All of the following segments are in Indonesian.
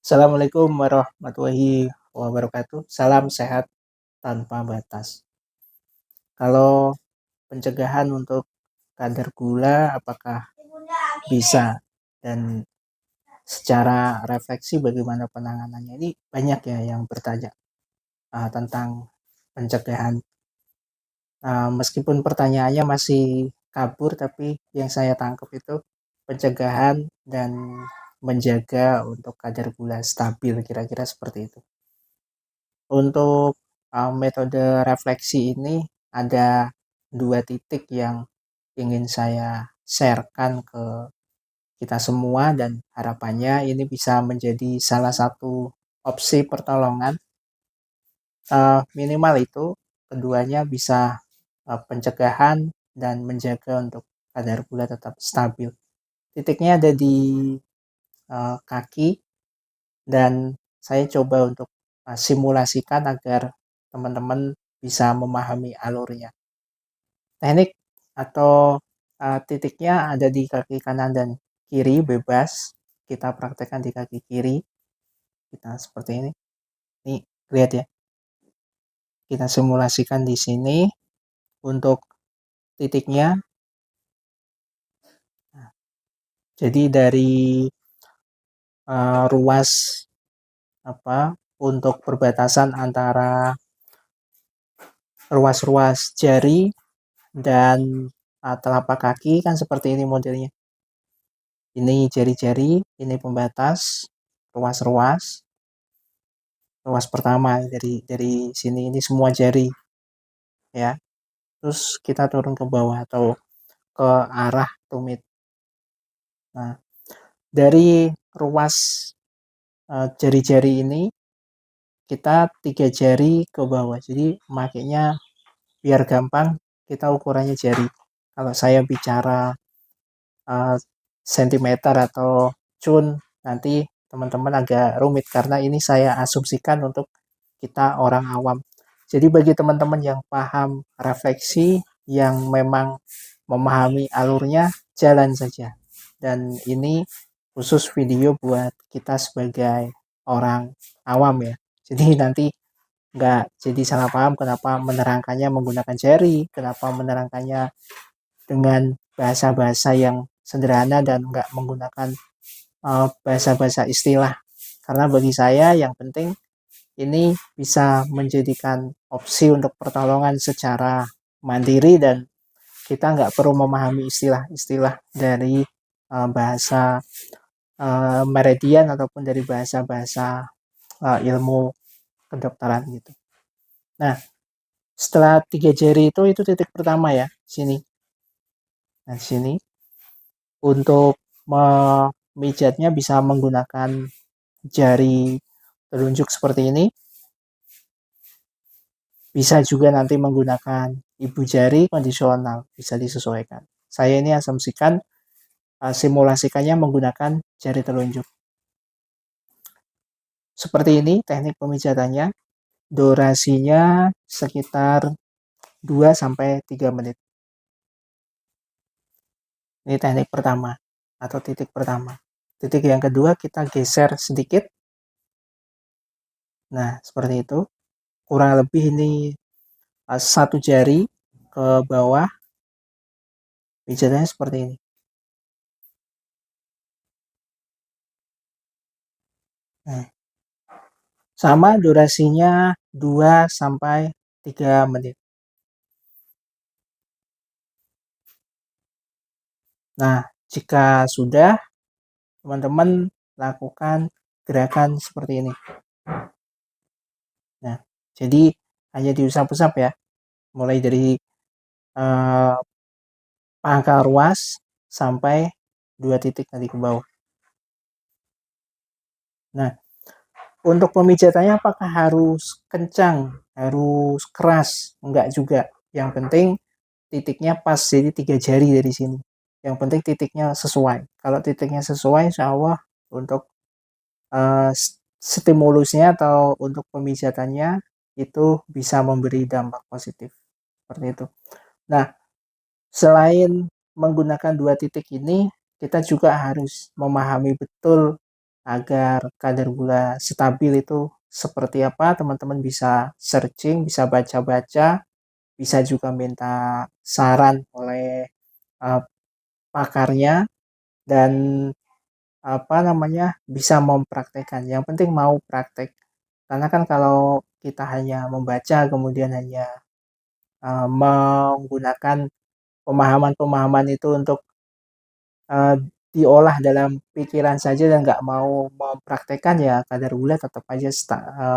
Assalamualaikum warahmatullahi wabarakatuh. Salam sehat tanpa batas. Kalau pencegahan untuk kadar gula apakah bisa dan secara refleksi bagaimana penanganannya? Ini banyak ya yang bertanya tentang pencegahan. Meskipun pertanyaannya masih kabur, tapi yang saya tangkap itu pencegahan dan menjaga untuk kadar gula stabil, kira-kira seperti itu. Untuk metode refleksi ini ada dua titik yang ingin saya sharekan ke kita semua dan harapannya ini bisa menjadi salah satu opsi pertolongan. Minimal itu keduanya bisa pencegahan dan menjaga untuk kadar gula tetap stabil. Titiknya ada di kaki dan saya coba untuk simulasikan agar teman-teman bisa memahami alurnya. Teknik atau titiknya ada di kaki kanan dan kiri bebas. Kita praktekkan di kaki kiri. Kita seperti ini. Nih, lihat ya. Kita simulasikan di sini untuk titiknya. Nah, jadi dari ruas untuk perbatasan antara ruas-ruas jari dan telapak kaki kan seperti ini modelnya. Ini jari-jari, ini pembatas, ruas-ruas. Ruas pertama dari sini ini semua jari ya. Terus kita turun ke bawah atau ke arah tumit. Nah, dari ruas jari-jari ini kita 3 jari ke bawah. Jadi makanya biar gampang kita ukurannya jari. Kalau saya bicara sentimeter atau cun nanti teman-teman agak rumit karena ini saya asumsikan untuk kita orang awam. Jadi bagi teman-teman yang paham refleksi, yang memang memahami alurnya, jalan saja. Dan ini khusus video buat kita sebagai orang awam ya. Jadi nanti nggak jadi salah paham kenapa menerangkannya menggunakan jari, kenapa menerangkannya dengan bahasa-bahasa yang sederhana dan nggak menggunakan bahasa-bahasa istilah. Karena bagi saya yang penting ini bisa menjadikan opsi untuk pertolongan secara mandiri dan kita nggak perlu memahami istilah-istilah dari bahasa meridian ataupun dari bahasa-bahasa ilmu kedokteran gitu. Nah, setelah 3 jari itu titik pertama ya, sini. Nah, sini untuk memijatnya bisa menggunakan jari telunjuk seperti ini. Bisa juga nanti menggunakan ibu jari kondisional, bisa disesuaikan. Saya ini asumsikan simulasikannya menggunakan jari telunjuk. Seperti ini teknik pemijatannya. Durasinya sekitar 2-3 menit. Ini teknik pertama atau titik pertama. Titik yang kedua kita geser sedikit. Nah, seperti itu. Kurang lebih ini 1 jari ke bawah. Pijatannya seperti ini. Nah, sama durasinya 2-3 menit. Nah, jika sudah, teman-teman lakukan gerakan seperti ini. Nah, jadi hanya diusap-usap ya. Mulai dari pangkal ruas sampai 2 titik nanti ke bawah. Nah, untuk pemijatannya apakah harus kencang, harus keras? Enggak juga. Yang penting titiknya pas, jadi 3 jari dari sini. Yang penting titiknya sesuai. Kalau titiknya sesuai, insya Allah untuk stimulusnya atau untuk pemijatannya itu bisa memberi dampak positif. Seperti itu. Nah, selain menggunakan 2 titik ini, kita juga harus memahami betul agar kadar gula stabil itu seperti apa, teman-teman bisa searching, bisa baca-baca, bisa juga minta saran oleh uh, pakarnya, dan bisa mempraktekkan. Yang penting mau praktek. Karena kan kalau kita hanya membaca kemudian hanya menggunakan pemahaman-pemahaman itu untuk eee, diolah dalam pikiran saja dan nggak mau mempraktekkan, ya kadar gula tetap aja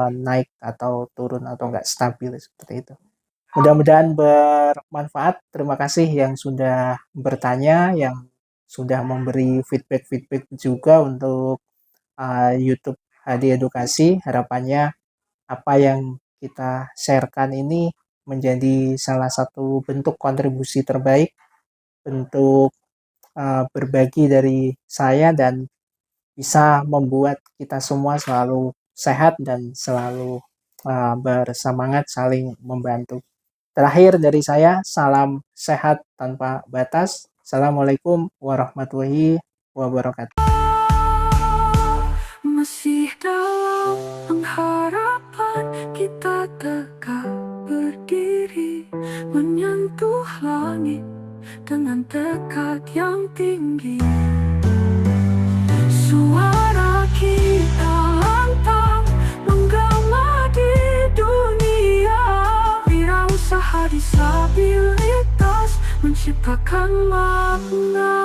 naik atau turun atau nggak stabil seperti itu. Mudah-mudahan bermanfaat. Terima kasih yang sudah bertanya, yang sudah memberi feedback-feedback juga untuk YouTube HD Edukasi. Harapannya apa yang kita share-kan ini menjadi salah satu bentuk kontribusi terbaik, bentuk berbagi dari saya, dan bisa membuat kita semua selalu sehat dan selalu bersemangat saling membantu. Terakhir dari saya, salam sehat tanpa batas. Assalamualaikum warahmatullahi wabarakatuh. Masih dalam pengharapan kita tegak berdiri, menyentuh langit dengan tekad yang tinggi. Suara kita lantang menggema di dunia, wirausaha disabilitas menciptakan makna.